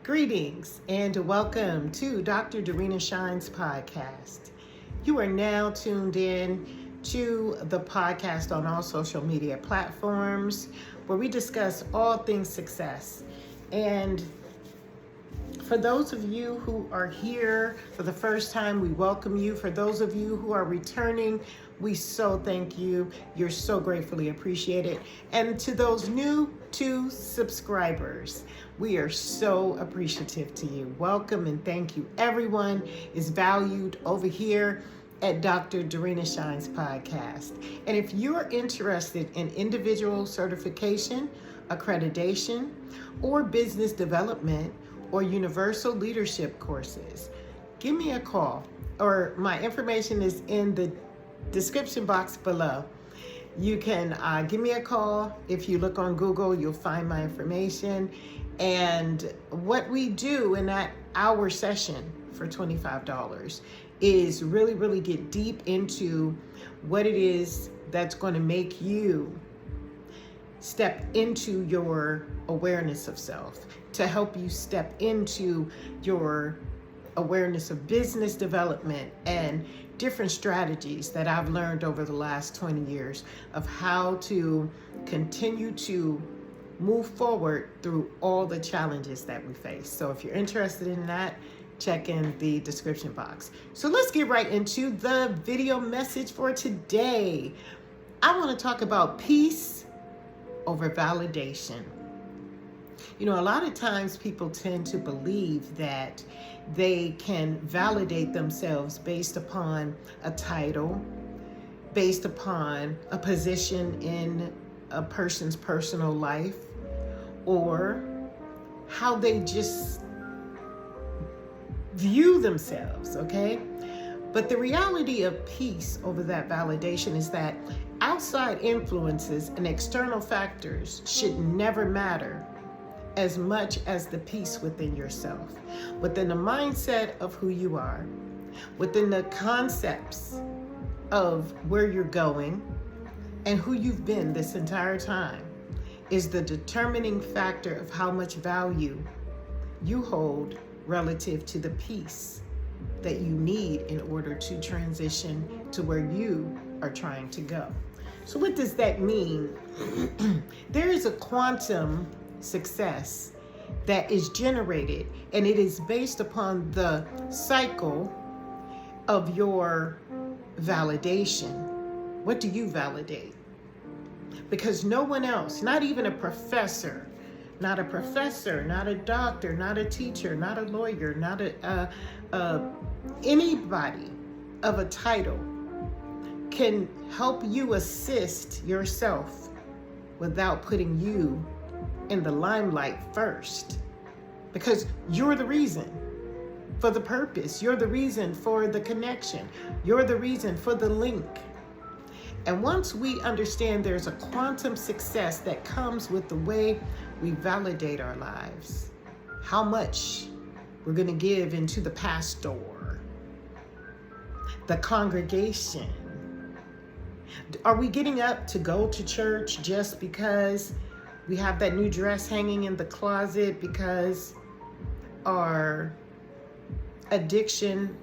Greetings and welcome to Dr. Dorena Shine's podcast. You are now tuned in to the podcast on all social media platforms where we discuss all things success. And for those of you who are here for the first time, we welcome you. For those of you who are returning, we so thank you. You're so gratefully appreciated. And to those new to subscribers, we are so appreciative to you. Welcome and thank you. Everyone is valued over here at Dr. Dorena Shine's podcast. And if you're interested in individual certification, accreditation, or business development, or universal leadership courses, give me a call, or my information is in the description box below. You can give me a call. If you look on Google, you'll find my information. And what we do in that hour session for $25 is really get deep into what it is that's going to make you step into your awareness of self, to help you step into your awareness of business development and different strategies that I've learned over the last 20 years of how to continue to move forward through all the challenges that we face. So if you're interested in that, check in the description box. So let's get right into the video message for today. I want to talk about peace over validation. You know, a lot of times people tend to believe that they can validate themselves based upon a title, based upon a position in a person's personal life, or how they just view themselves, okay? But the reality of peace over that validation is that outside influences and external factors should never matter as much as the peace within yourself, within the mindset of who you are, within the concepts of where you're going and who you've been this entire time is the determining factor of how much value you hold relative to the peace that you need in order to transition to where you are trying to go. So what does that mean? There is a quantum success that is generated, and it is based upon the cycle of your validation. What do you validate? Because no one else, not even a professor, not a doctor, not a teacher, not a lawyer, not anybody of a title can help you assist yourself without putting you in the limelight first, because you're the reason for the purpose, you're the reason for the connection, you're the reason for the link. And once we understand there's a quantum success that comes with the way we validate our lives, how much we're going to give into the pastor, the congregation. Are we getting up to go to church just because we have that new dress hanging in the closet, because our addiction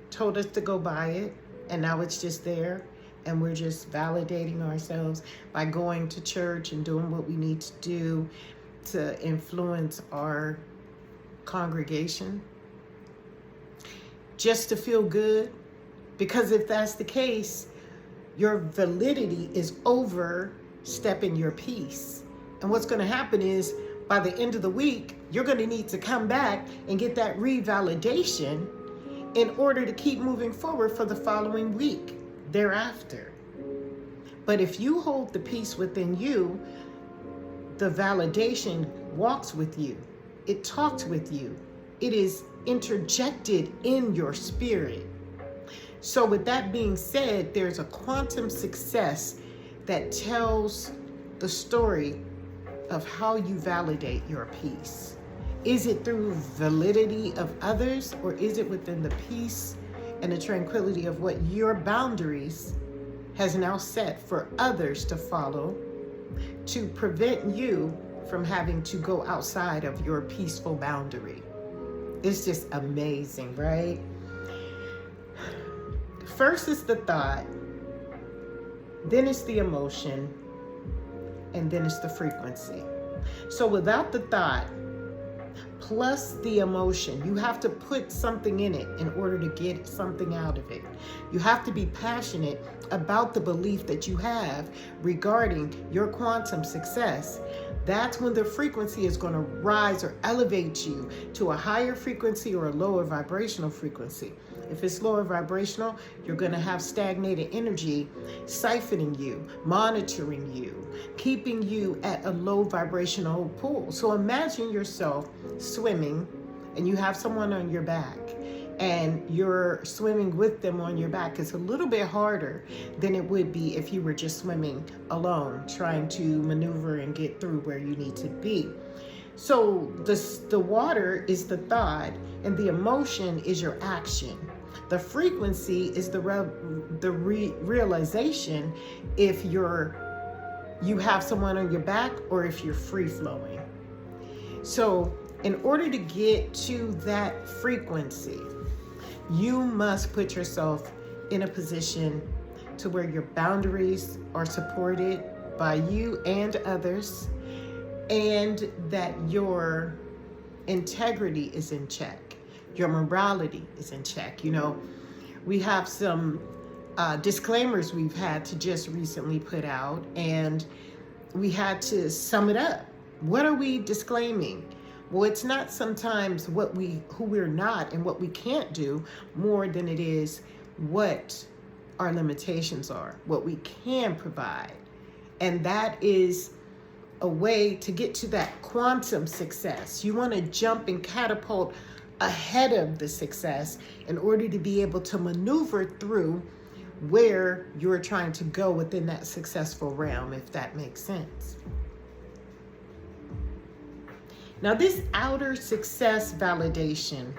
told us to go buy it and now it's just there, and we're just validating ourselves by going to church and doing what we need to do to influence our congregation just to feel good? Because if that's the case, your validity is overstepping your peace. And what's going to happen is by the end of the week, you're going to need to come back and get that revalidation in order to keep moving forward for the following week thereafter. But if you hold the peace within you, the validation walks with you. It talks with you. It is interjected in your spirit. So with that being said, there's a quantum success that tells the story of how you validate your peace. Is it through validity of others, or is it within the peace and the tranquility of what your boundaries has now set for others to follow, to prevent you from having to go outside of your peaceful boundary. It's just amazing, right? First is the thought, then it's the emotion, and then it's the frequency. So without the thought plus the emotion, you have to put something in it in order to get something out of it. You have to be passionate about the belief that you have regarding your quantum success. That's when the frequency is going to rise or elevate you to a higher frequency or a lower vibrational frequency. If it's lower vibrational, you're going to have stagnated energy siphoning you, monitoring you, keeping you at a low vibrational pool. So imagine yourself swimming and you have someone on your back and you're swimming with them on your back. It's a little bit harder than it would be if you were just swimming alone, trying to maneuver and get through where you need to be. So the water is the thought and the emotion is your action. The frequency is the realization if you have someone on your back or if you're free flowing. So in order to get to that frequency, you must put yourself in a position to where your boundaries are supported by you and others, and that your integrity is in check. Your morality is in check. You know, we have some disclaimers we've had to just recently put out, and we had to sum it up. What are we disclaiming? Well, it's not sometimes who we're not and what we can't do more than it is what our limitations are, what we can provide. And that is a way to get to that quantum success. You want to jump and catapult ahead of the success in order to be able to maneuver through where you're trying to go within that successful realm, if that makes sense. Now, this outer success validation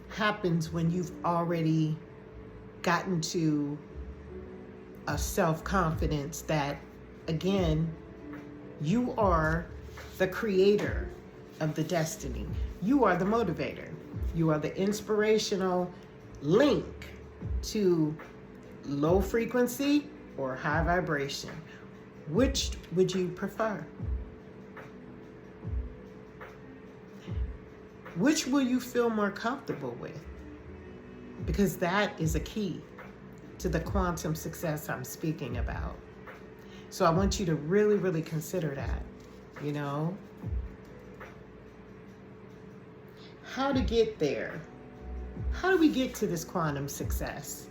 happens when you've already gotten to a self-confidence that, again, you are the creator of the destiny. You are the motivator. You are the inspirational link to low frequency or high vibration. Which would you prefer? Which will you feel more comfortable with? Because that is a key to the quantum success I'm speaking about. So I want you to really, really consider that, you know. How to get there. How do we get to this quantum success?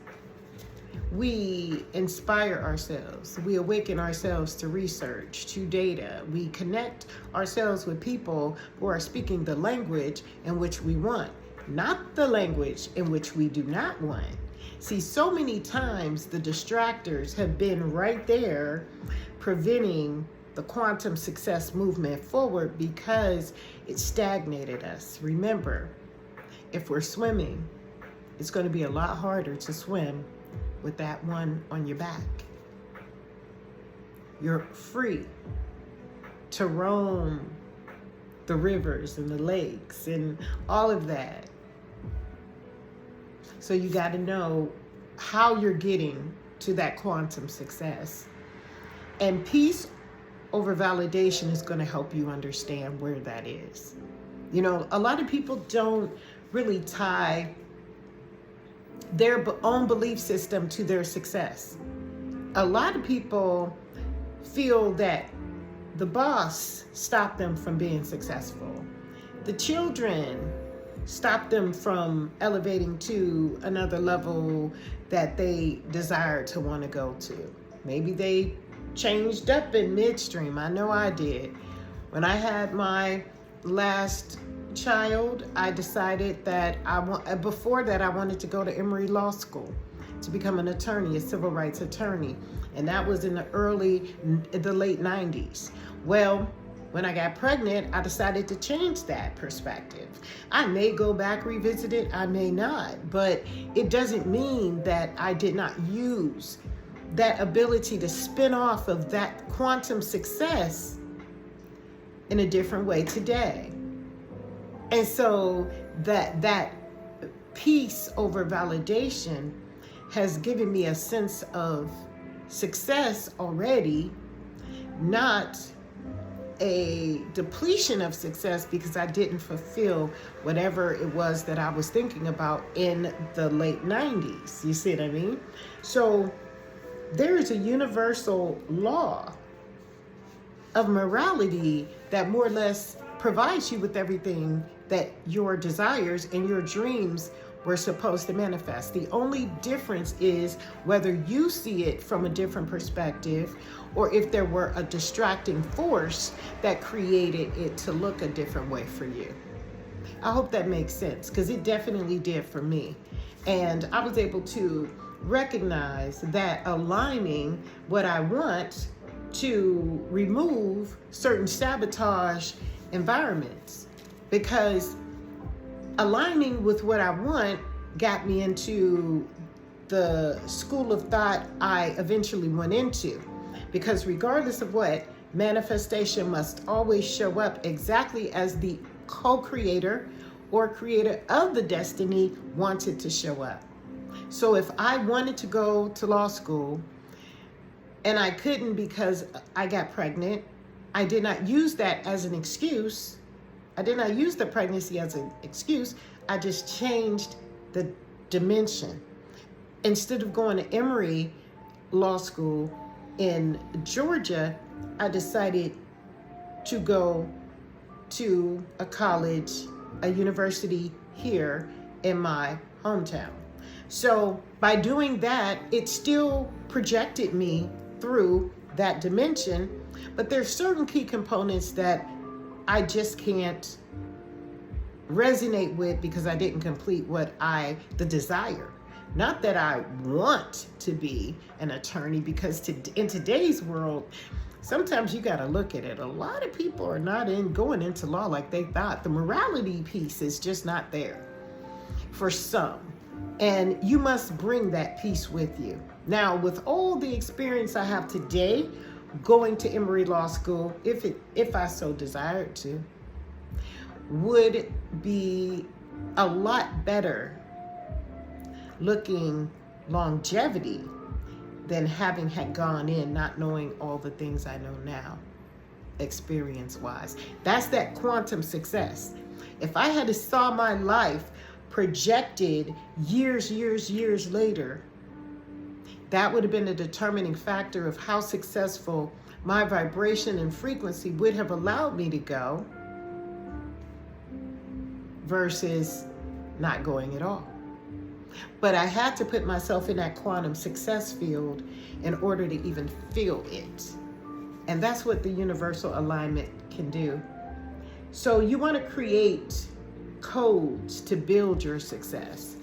We inspire ourselves. We awaken ourselves to research, to data. We connect ourselves with people who are speaking the language in which we want, not the language in which we do not want. See, so many times the distractors have been right there preventing the quantum success movement forward because it stagnated us. Remember, if we're swimming, it's going to be a lot harder to swim with that one on your back. You're free to roam the rivers and the lakes and all of that. So you got to know how you're getting to that quantum success. And peace over validation is going to help you understand where that is. You know, a lot of people don't really tie their own belief system to their success. A lot of people feel that the boss stopped them from being successful. The children stopped them from elevating to another level that they desire to want to go to. Maybe they changed up in midstream. I know I did. When I had my last child, I decided that before that I wanted to go to Emory Law School to become an attorney, a civil rights attorney. And that was in the late 90s. Well, when I got pregnant, I decided to change that perspective. I may go back, revisit it, I may not, but it doesn't mean that I did not use that ability to spin off of that quantum success in a different way today. And so that peace over validation has given me a sense of success already, not a depletion of success because I didn't fulfill whatever it was that I was thinking about in the late 90s. You see what I mean? So there is a universal law of morality that more or less provides you with everything that your desires and your dreams were supposed to manifest. The only difference is whether you see it from a different perspective or if there were a distracting force that created it to look a different way for you. I hope that makes sense, because it definitely did for me. And I was able to recognize that aligning what I want to remove certain sabotage environments, because aligning with what I want got me into the school of thought I eventually went into. Because regardless of what, manifestation must always show up exactly as the co-creator or creator of the destiny wants it to show up. So if I wanted to go to law school and I couldn't because I got pregnant, I did not use that as an excuse. I did not use the pregnancy as an excuse. I just changed the dimension. Instead of going to Emory Law School in Georgia, I decided to go to a college, a university here in my hometown. So by doing that, it still projected me through that dimension, but there's certain key components that I just can't resonate with because I didn't complete the desire. Not that I want to be an attorney, because in today's world, sometimes you got to look at it. A lot of people are not going into law like they thought. The morality piece is just not there for some. And you must bring that piece with you. Now, with all the experience I have today, going to Emory Law School, if I so desired to, would be a lot better looking longevity than having had gone in not knowing all the things I know now, experience-wise. That's that quantum success. If I had saw my life projected years later, that would have been a determining factor of how successful my vibration and frequency would have allowed me to go versus not going at all. But I had to put myself in that quantum success field in order to even feel it. And that's what the universal alignment can do. So you want to create codes to build your success.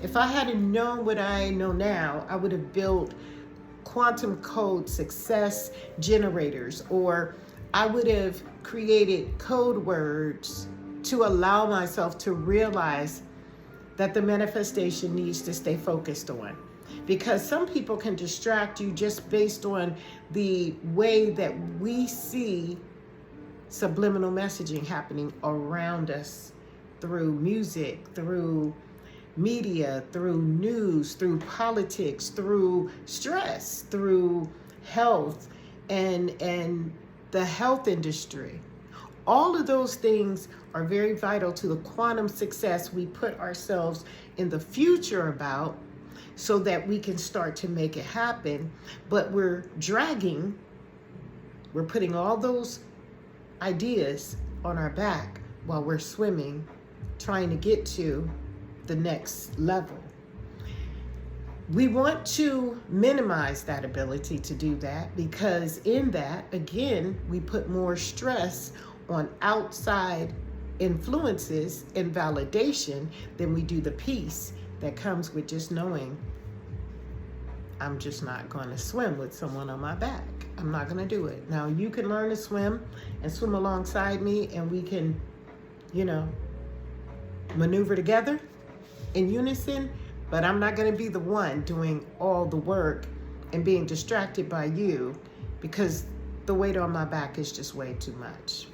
If I hadn't known what I know now, I would have built quantum code success generators, or I would have created code words to allow myself to realize that the manifestation needs to stay focused on. Because some people can distract you just based on the way that we see subliminal messaging happening around us through music, through media, through news, through politics, through stress, through health and the health industry. All of those things are very vital to the quantum success we put ourselves in the future about, so that we can start to make it happen. But we're putting all those ideas on our back while we're swimming, trying to get to the next level. We want to minimize that ability to do that, because in that, again, we put more stress on outside influences and validation than we do the peace that comes with just knowing I'm just not going to swim with someone on my back. I'm not going to do it. Now, you can learn to swim and swim alongside me, and we can, maneuver together in unison, but I'm not going to be the one doing all the work and being distracted by you, because the weight on my back is just way too much.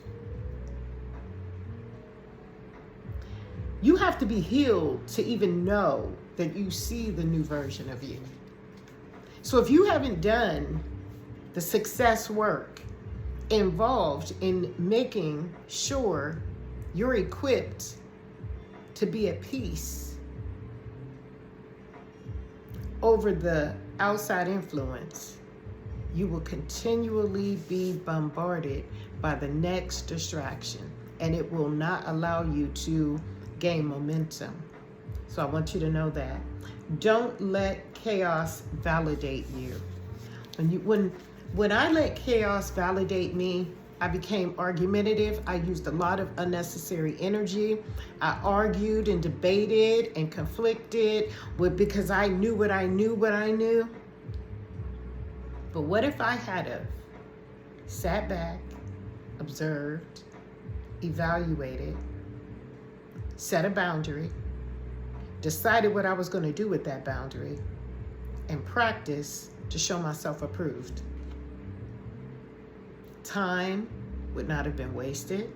You have to be healed to even know that you see the new version of you. So if you haven't done the success work involved in making sure you're equipped to be at peace over the outside influence, you will continually be bombarded by the next distraction, and it will not allow you to gain momentum. So I want you to know that. Don't let chaos validate you. When I let chaos validate me, I became argumentative. I used a lot of unnecessary energy. I argued and debated and conflicted because I knew what I knew. But what if I had sat back, observed, evaluated, set a boundary, decided what I was going to do with that boundary, and practice to show myself approved? Time would not have been wasted.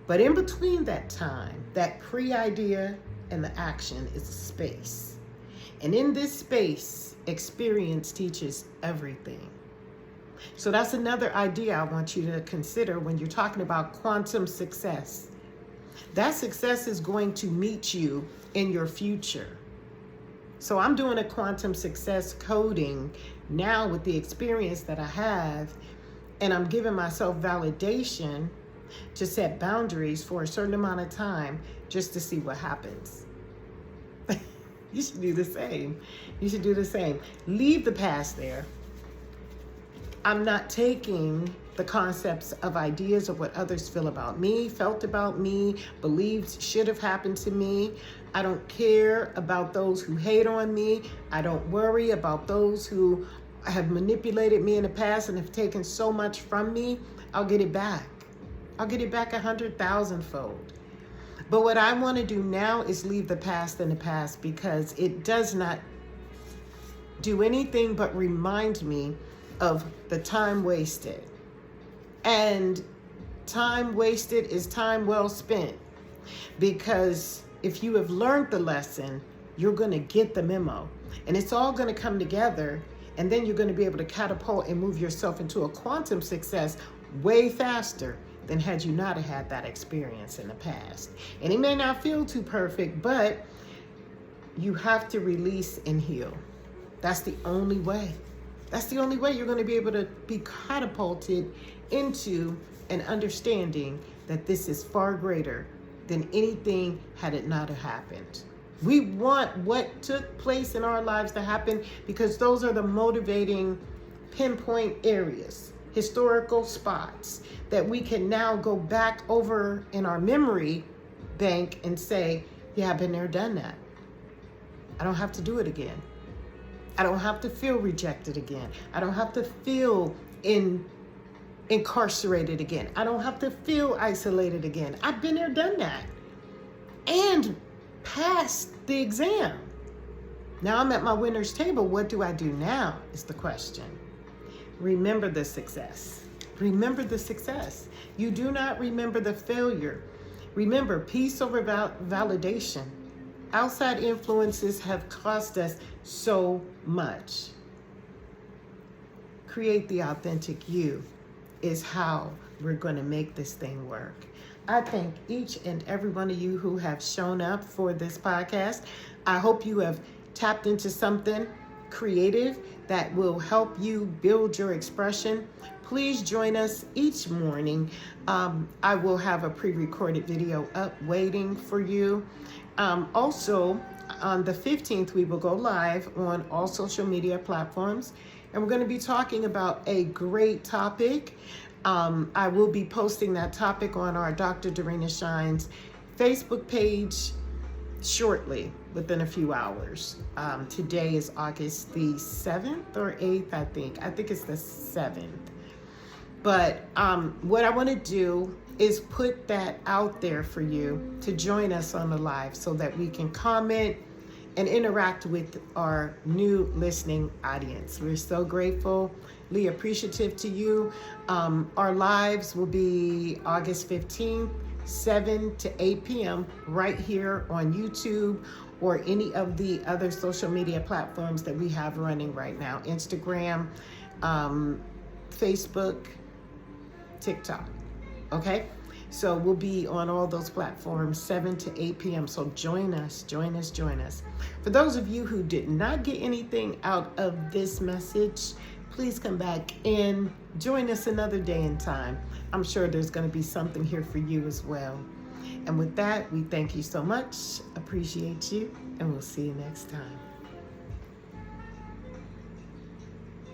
But in between that time, that pre-idea and the action is a space. And in this space, experience teaches everything. So that's another idea I want you to consider when you're talking about quantum success. That success is going to meet you in your future. So I'm doing a quantum success coding now with the experience that I have, and I'm giving myself validation to set boundaries for a certain amount of time just to see what happens. You should do the same. You should do the same. Leave the past there. I'm not taking the concepts of ideas of what others feel about me, felt about me, believed should have happened to me. I don't care about those who hate on me. I don't worry about those who have manipulated me in the past and have taken so much from me. I'll get it back. I'll get it back 100,000-fold. But what I want to do now is leave the past in the past, because it does not do anything but remind me of the time wasted. And time wasted is time well spent, because if you have learned the lesson, you're going to get the memo, and it's all going to come together, and then you're going to be able to catapult and move yourself into a quantum success way faster than had you not have had that experience in the past. And it may not feel too perfect, but you have to release and heal. That's the only way. That's the only way you're going to be able to be catapulted into an understanding that this is far greater than anything had it not have happened. We want what took place in our lives to happen, because those are the motivating pinpoint areas, historical spots that we can now go back over in our memory bank and say, yeah, I've been there, done that. I don't have to do it again. I don't have to feel rejected again. I don't have to feel incarcerated again. I don't have to feel isolated again. I've been there, done that, and passed the exam. Now I'm at my winner's table. What do I do now is the question. Remember the success. Remember the success. You do not remember the failure. Remember, peace over validation. Outside influences have cost us so much. Create the authentic you is how we're going to make this thing work. I thank each and every one of you who have shown up for this podcast. I hope you have tapped into something creative that will help you build your expression. Please join us each morning. I will have a pre-recorded video up waiting for you. Also, on the 15th, we will go live on all social media platforms, and we're going to be talking about a great topic. I will be posting that topic on our Dr. Dorena Shines Facebook page shortly, within a few hours. Today is August the 7th or 8th, I think. I think it's the 7th. But what I want to do is put that out there for you to join us on the live so that we can comment and interact with our new listening audience. We're so grateful greatly appreciative to you. Our lives will be August 15th, 7 to 8 p.m. right here on YouTube or any of the other social media platforms that we have running right now. Instagram, Facebook, TikTok. Okay? So we'll be on all those platforms 7 to 8 p.m. So join us. For those of you who did not get anything out of this message, please come back and join us another day and time. I'm sure there's going to be something here for you as well. And with that, we thank you so much, appreciate you, and we'll see you next time.